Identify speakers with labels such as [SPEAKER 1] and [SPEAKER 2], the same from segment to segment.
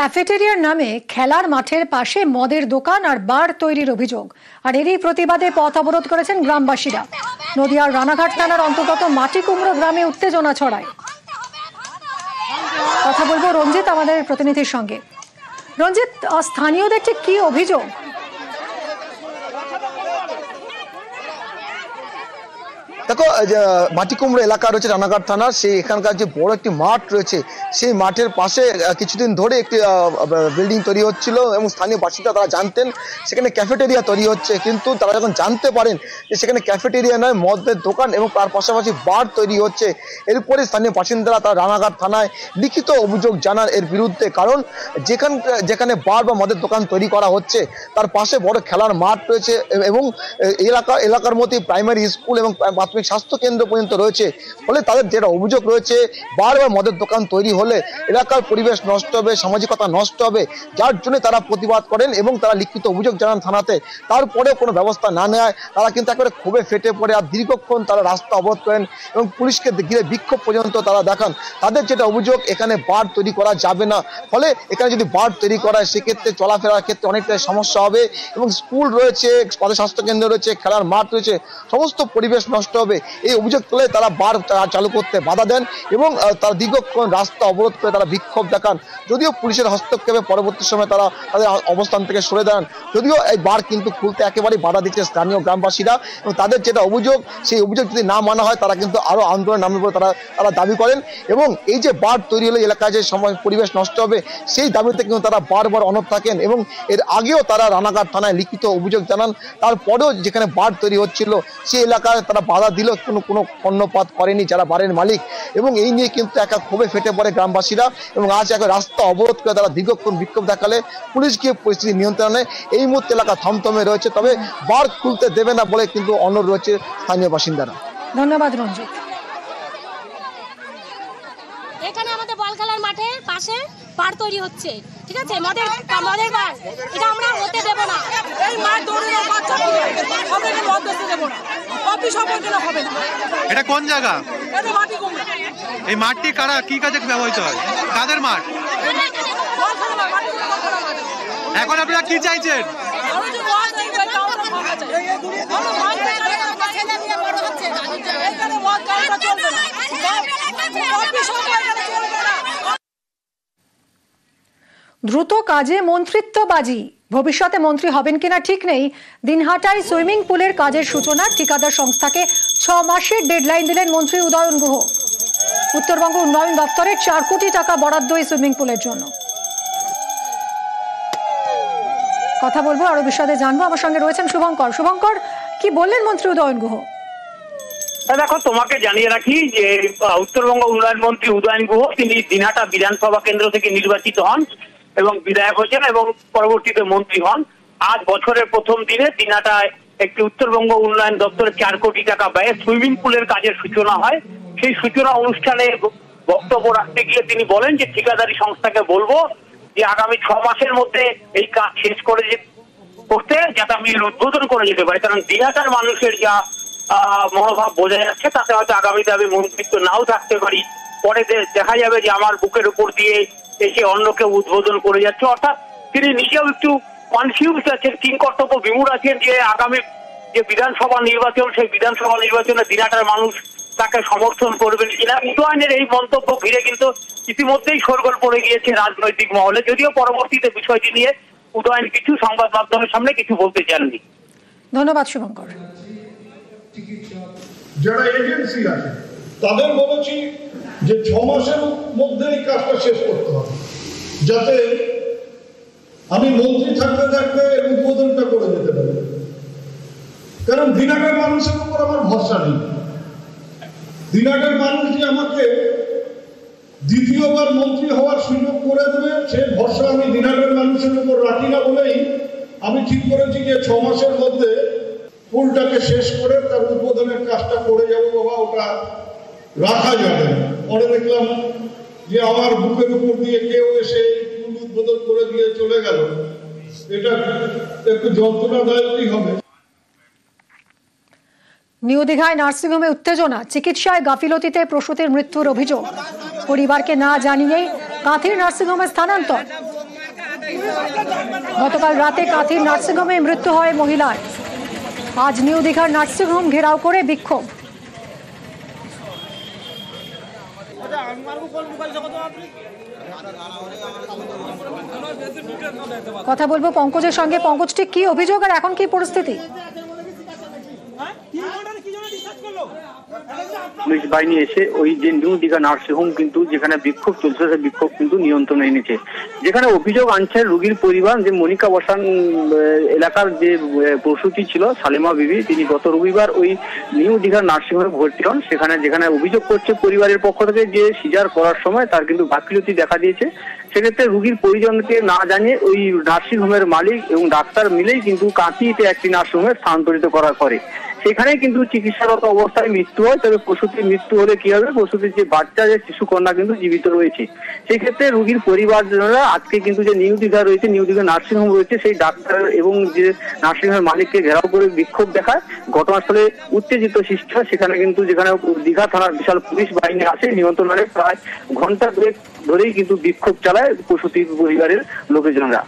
[SPEAKER 1] ক্যাফেটেরিয়ার নামে খেলার মাঠের পাশে মদের দোকান আর বার তৈরির অভিযোগ, আর এরই প্রতিবাদে পথ অবরোধ করেছেন গ্রামবাসীরা। নদিয়ার রানাঘাট থানার অন্তর্গত মাটিকুমড়ো গ্রামে উত্তেজনা ছড়ায়। কথা বলবো রঞ্জিত আমাদের প্রতিনিধির সঙ্গে। রঞ্জিত, স্থানীয়দের ঠিক কি অভিযোগ?
[SPEAKER 2] দেখো, মাটিকুমড়ো এলাকা রয়েছে রানাঘাট থানার, সেই এখানকার যে বড় একটি মাঠ রয়েছে সেই মাঠের পাশে কিছুদিন ধরে একটি বিল্ডিং তৈরি হচ্ছিল এবং স্থানীয় বাসিন্দা তারা জানতেন সেখানে ক্যাফেটেরিয়া তৈরি হচ্ছে। কিন্তু তারা যখন জানতে পারেন যে সেখানে ক্যাফেটেরিয়া নয়, মদের দোকান এবং তার পাশাপাশি বার তৈরি হচ্ছে, এরপরে স্থানীয় বাসিন্দারা তারা রানাঘাট থানায় লিখিত অভিযোগ জানান এর বিরুদ্ধে। কারণ যেখানে বার বা মদের দোকান তৈরি করা হচ্ছে তার পাশে বড় খেলার মাঠ রয়েছে এবং এলাকার মধ্যে প্রাইমারি স্কুল এবং প্রাথমিক স্বাস্থ্য কেন্দ্র পর্যন্ত রয়েছে। ফলে তাদের যেটা অভিযোগ রয়েছে, বারবার মদের দোকান তৈরি হলে এলাকার পরিবেশ নষ্ট হবে, সামাজিকতা নষ্ট হবে, যার জন্য তারা প্রতিবাদ করেন এবং তারা লিখিত অভিযোগ জানান থানাতে। তারপরেও কোনো ব্যবস্থা না নেয় তারা কিন্তু একেবারে ক্ষোভে ফেটে পড়ে আর দীর্ঘক্ষণ তারা রাস্তা অবরোধ করেন এবং পুলিশকে ঘিরে বিক্ষোভ পর্যন্ত তারা দেখান। তাদের যেটা অভিযোগ, এখানে বার তৈরি করা যাবে না, ফলে এখানে যদি বার তৈরি করা হয় সেক্ষেত্রে চলাফেরার ক্ষেত্রে অনেকটাই সমস্যা হবে এবং স্কুল রয়েছে, স্বাস্থ্য কেন্দ্র রয়েছে, খেলার মাঠ রয়েছে, সমস্ত পরিবেশ নষ্ট হবে। এই অভিযোগ তুলে তারা বার চালু করতে বাধা দেন এবং তারা দীর্ঘক্ষণ রাস্তা অবরোধ করে তারা বিক্ষোভ দেখান। যদিও পুলিশের হস্তক্ষেপে পরবর্তী সময় তারা তাদের অবস্থান থেকে সরে দাঁড়ান। যদিও এই বার কিন্তু খুলতে একেবারেই বাধা দিচ্ছে স্থানীয় গ্রামবাসীরা এবং তাদের যেটা অভিযোগ, সেই অভিযোগ যদি না মানা হয় তারা কিন্তু আরো আন্দোলন নামবে বলে তারা দাবি করেন। এবং এই যে বার তৈরি হলে এলাকায় যে পরিবেশ নষ্ট হবে সেই দাবিতে কিন্তু তারা বারবার অনড় থাকেন এবং এর আগেও তারা রানাঘাট থানায় লিখিত অভিযোগ জানান। তারপরেও যেখানে বার তৈরি হচ্ছিল সেই এলাকায় তারা বাধা দিল, কোনো কর্ণপাত করেনি যারা বারের মালিক। এবং এই নিয়ে কিন্তু একা ক্ষোভে ফেটে পড়ে গ্রামবাসীরা এবং আজ এক রাস্তা অবরোধ করে তারা দীর্ঘক্ষণ বিক্ষোভ দেখালে পুলিশ গিয়ে পরিস্থিতি নিয়ন্ত্রণে। এই মুহূর্তে এলাকা থমথমে রয়েছে, তবে বার খুলতে দেবে না বলে কিন্তু অনড় রয়েছে স্থানীয় বাসিন্দারা।
[SPEAKER 1] ধন্যবাদ রঞ্জিত।
[SPEAKER 3] এখানে আমাদের বল খেলার মাঠের পাশে বার তৈরি হচ্ছে, ঠিক আছে, মদের বার, এটা আমরা হতে দেব না।
[SPEAKER 4] এই মাঠ দৌড়ে বাচ্চা হবে না, মদ ধরতে দেব না, অফিস অপরজনা হবে না।
[SPEAKER 5] এটা কোন জায়গা?
[SPEAKER 4] এটা মাটিকুমড়ো।
[SPEAKER 5] এই মাঠটি কারা কি কাজে ব্যবহৃত হয়? কাদের মাঠ? এখন আপনারা কি চাইছেন?
[SPEAKER 1] দ্রুত কাজে মন্ত্রিত্ববাজি, ভবিষ্যতে মন্ত্রী হবেন কিনা ঠিক নেই। দিনহাটায় সুইমিং পুলের কাজের সূচনা, ঠিকাদার সংস্থাকে 6 মাসের ডেডলাইন দিলেন মন্ত্রী উদয়ন গুহ। উত্তরবঙ্গ উন্নয়ন দপ্তরের 4 কোটি টাকা বরাদ্দ এই সুইমিং পুলের জন্য। কথা বলবো, আরো বিশদে জানবো। আমার সঙ্গে রয়েছেন শুভঙ্কর। শুভঙ্কর, কি বললেন মন্ত্রী উদয়ন গুহ?
[SPEAKER 6] দেখো, তোমাকে জানিয়ে রাখি যে উত্তরবঙ্গ উন্নয়ন মন্ত্রী উদয়ন গুহ তিনি দিনহাটা বিধানসভা কেন্দ্র থেকে নির্বাচিত হন এবং বিধায়ক হয়েছেন এবং পরবর্তীতে মন্ত্রী হন। আজ বছরের প্রথম দিনে দিনহাটায় একটি উত্তরবঙ্গ উন্নয়ন দপ্তরের 4 কোটি টাকা ব্যয়ে সুইমিং পুলের কাজের সূচনা হয়। সেই সূচনা অনুষ্ঠানে বক্তব্য রাখতে গিয়ে তিনি বলেন যে ঠিকাদারি সংস্থাকে বলবো যে আগামী 6 মাসের মধ্যে এই কাজ শেষ করতে, যাতে আমি উদ্বোধন করে যেতে পারি। কারণ দিনহাটার মানুষের যা মনোভাব বোঝা যাচ্ছে তাতে হয়তো আগামীতে আমি মন্ত্রিত্ব নাও থাকতে পারি, পরে দেখা যাবে যে আমার বুকের উপর দিয়ে এসে অন্যকে উদ্বোধন করে যাচ্ছে। অর্থাৎ তিনি নিজেও একটু কনফিউজ আছেন, কিংকর্তব্য বিমূঢ় আছেন যে আগামী যে বিধানসভা নির্বাচন, সেই বিধানসভা নির্বাচনে দিনহাটার মানুষ তাকে সমর্থন করবেন কিনা। উদয়নের এই মন্তব্য ঘিরে কিন্তু ইতিমধ্যেই শোরগোল পড়ে গিয়েছে রাজনৈতিক মহলে, যদিও পরবর্তীতে বিষয়টি নিয়ে উদয়ন কিছু সংবাদ মাধ্যমের সামনে কিছু বলতে চাননি।
[SPEAKER 1] ধন্যবাদ শুভঙ্কর।
[SPEAKER 7] যারা এজেন্সি আছে তাদের বলেছি যে 6 মাসের মধ্যে এই কাজটা শেষ করতে হবে, যাতে আমি মন্ত্রী থাকতে থাকতে এর উদ্বোধনটা করে যেতে পারি। কারণ দিনহাটার মানুষের উপর আমার ভরসা নেই। দিনহাটার মানুষ যে আমাকে দ্বিতীয়বার মন্ত্রী হওয়ার সুযোগ করে দেবে সে ভরসা আমি দিনহাটার মানুষের উপর রাখি না বলেই আমি ঠিক করেছি যে 6 মাসের মধ্যে পুলটাকে শেষ করে তার উদ্বোধনের কাজটা করে যাবো। বাবা, ওটা রাখা যাবে। পরে দেখলাম যে আমার বুকের উপর দিয়ে কেউ এসে পুল উদ্বোধন করে দিয়ে চলে গেল। এটা একটু যন্ত্রণাদায়কই হবে।
[SPEAKER 1] নিউ দীঘায় নার্সিংহোমে উত্তেজনা, চিকিৎসায় গাফিলতিতে প্রসূতির মৃত্যুর অভিযোগ। পরিবারকে না জানিয়ে কাঁথির নার্সিংহোমে স্থানান্তর। গতকাল রাতে কাঁথির নার্সিংহোমে মৃত্যু হয় মহিলার। আজ নিউ দীঘার নার্সিংহোম ঘেরাও করে বিক্ষোভ। কথা বলবো পঙ্কজের সঙ্গে। পঙ্কজ, ঠিক কি অভিযোগ আর এখন কি পরিস্থিতি?
[SPEAKER 6] পুলিশ বাহিনী এসে ওই যে নিউ দীঘা নার্সিংহোম কিন্তু যেখানে বিক্ষোভ চলছে সেই বিক্ষোভ কিন্তু নিয়ন্ত্রণে এনেছে। যেখানে অভিযোগ আনছে রোগীর পরিবার, যে মনিকা বসান এলাকার যে প্রসূতি ছিল সালেমা বিবি, তিনি গত রবিবার ওই নিউ দীঘা নার্সিংহোমে ভর্তি হন। যেখানে অভিযোগ করছে পরিবারের পক্ষ থেকে যে সিজার করার সময় তার কিন্তু গাফিলতি দেখা দিয়েছে। সেক্ষেত্রে রোগীর পরিজনকে না জানিয়ে ওই নার্সিংহোমের মালিক এবং ডাক্তার মিলেই কিন্তু কাঁথিতে একটি নার্সিংহোমে স্থানান্তরিত করে। সেখানে কিন্তু চিকিৎসারত অবস্থায় মৃত্যু হয়। তবে প্রসূতির মৃত্যু হলে কি হবে, প্রসূতির যে বাচ্চা, যে শিশু কন্যা কিন্তু জীবিত রয়েছে। সেই ক্ষেত্রে রোগীর পরিবারজনেরা আজকে কিন্তু যে নিউ দীঘা রয়েছে, নিউ দীঘা নার্সিংহোম রয়েছে, সেই ডাক্তার এবং যে নার্সিংহোমের মালিককে ঘেরাও করে বিক্ষোভ দেখায়। ঘটনাস্থলে উত্তেজিত সৃষ্টি হয়। সেখানে কিন্তু যেখানে দীঘা থানার বিশাল পুলিশ বাহিনী আসে নিয়ন্ত্রণে, প্রায় ঘন্টা দুয়েক ধরেই কিন্তু বিক্ষোভ চালায় প্রসূতির পরিবারের লোকজনরা।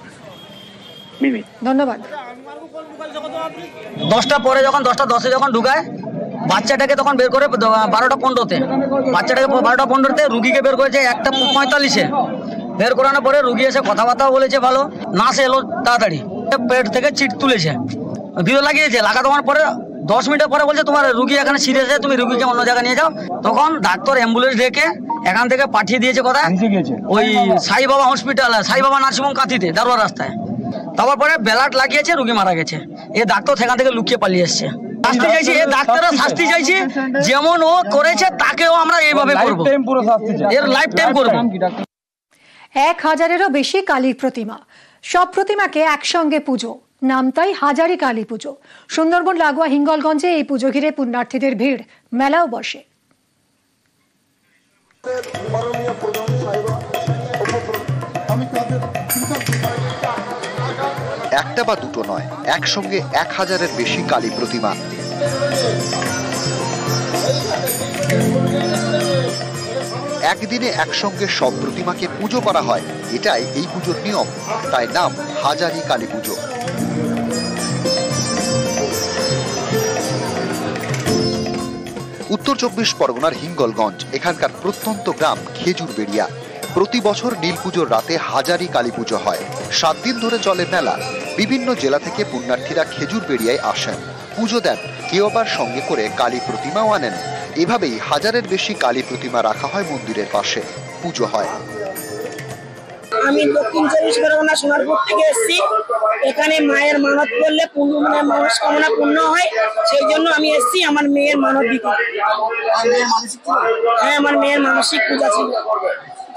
[SPEAKER 6] মিমি,
[SPEAKER 1] ধন্যবাদ।
[SPEAKER 8] 10টা পরে যখন 10টা 10-এ যখন ঢুকায় বাচ্চাটাকে, তখন বের করে 12টা 15-তে, বাচ্চাটাকে 12টা 15-তে, রুগীকে বের করেছে 1টা 45-এ। বের করানোর পরে রুগী এসে কথাবার্তাও বলেছে ভালো, নার্স এলো তাড়াতাড়ি, পেট থেকে চিট তুলেছে, ভিড় লাগিয়েছে। লাগানোর পরে 10 মিনিটের পরে বলছে তোমার রুগী এখানে সিরিয়াস আছে, তুমি রুগীকে অন্য জায়গায় নিয়ে যাও। তখন ডাক্তার অ্যাম্বুলেন্স ডেকে এখান থেকে পাঠিয়ে দিয়েছে কোথায়, ওই সাই বাবা হসপিটাল, সাই বাবা নার্সিংহোম কাঁথিতে, দারোয়া রাস্তায়। তারপরে ব্যালাট লাগিয়েছে, রুগী মারা গেছে। এ ডাক্তার সেখান থেকে লুকিয়ে পালিয়ে এসছে। শাস্তি চাইছি, এ ডাক্তাররা শাস্তি চাইছি, যেমন ও করেছে তাকেও আমরা এইভাবে করবো, এর লাইফ টাইম করবো।
[SPEAKER 1] 1000-এরও বেশি কালীর প্রতিমা, সব প্রতিমাকে একসঙ্গে পুজো, নাম তাই হাজারি কালী পুজো। সুন্দরবন লাগোয়া হিঙ্গলগঞ্জে এই পুজো ঘিরে পুণ্যার্থীদের ভিড়, মেলাও বসে।
[SPEAKER 9] একটা বা দুটো নয়, একসঙ্গে 1000-এর বেশি কালী প্রতিমা। একদিনে একসঙ্গে সব প্রতিমাকে পুজো করা হয়, এটাই এই পুজোর নিয়ম, তাই নাম হাজারি কালী পুজো। উত্তর 24 পরগনার হিঙ্গলগঞ্জ, এখানকার প্রত্যন্ত গ্রাম খেজুরবেড়িয়া। প্রতি বছর নীল পুজোর রাতে হাজারি কালী পুজো হয়। 7 দিন ধরে চলে মেলা। বিভিন্ন জেলা থেকে পুণ্যার্থীরা খেজুরবেড়িয়ায় আসেন, পুজো দেন, কেউ আবার সঙ্গে করে কালী প্রতিমাও আনেন। এভাবেই 1000-এর বেশি কালী প্রতিমা রাখা হয় মন্দিরের পাশে, পুজো হয়।
[SPEAKER 10] আমি দক্ষিণ 24 পরগনা সোনারপুর থেকে এসেছি। এখানে মায়ের মানত করলে মনস্কামনা পূর্ণ হয়, সেই জন্য আমি এসেছি আমার মেয়ের মানত দিতে। হ্যাঁ, আমার মেয়ের মানসিক পূজা ছিল,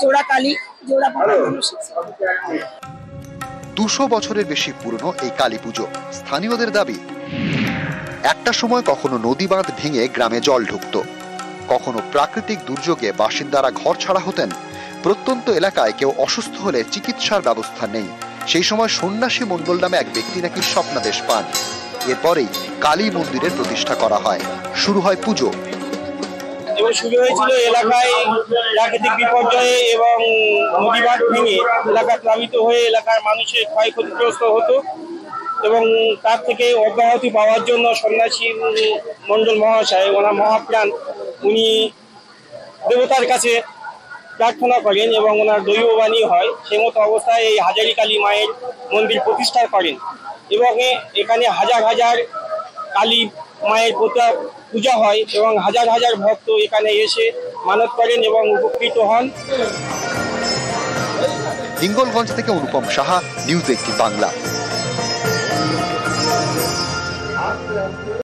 [SPEAKER 10] জোড়া কালী, জোড়া মানসিক।
[SPEAKER 9] 200 বছরের বেশি পুরনো এই কালী পুজো। স্থানীয়দের দাবি, একটা সময় কখনো নদী বাঁধ ভেঙে গ্রামে জল ঢুকতো, কখনো প্রাকৃতিক দুর্যোগে বাসিন্দারা ঘর ছাড়া হতেন। প্রত্যন্ত এলাকায় কেউ অসুস্থ হলে চিকিৎসার ব্যবস্থা নেই। সেই সময় সন্ন্যাসী মণ্ডল নামে এক ব্যক্তি নাকি স্বপ্নাদেশ পান। এরপরেই কালী মন্দিরের প্রতিষ্ঠা করা হয়, শুরু হয় পুজো।
[SPEAKER 11] এবং শুরু হয়েছিল এলাকায় প্রাকৃতিক বিপর্যয়ে এবং নদীবাঁধ ভেঙে এলাকা প্লাবিত হয়ে এলাকার মানুষের ক্ষয়ক্ষতিগ্রস্ত হতো, এবং তার থেকে অব্যাহতি পাওয়ার জন্য সন্ন্যাসী মণ্ডল মহাশয়, ওনার মহাপ্রাণ, উনি দেবতার কাছে প্রার্থনা করেন এবং ওনার দৈববাণী হয়। সেই মতো অবস্থায় এই হাজারি কালী মায়ের মন্দির প্রতিষ্ঠা করেন এবং এখানে হাজার হাজার কালী মায়ের পূজা হয় এবং হাজার হাজার ভক্ত এখানে এসে মানত করেন এবং উপকৃত হন।
[SPEAKER 9] হিঙ্গলগঞ্জ থেকে অনুপম সাহা, নিউজ 18 বাংলা।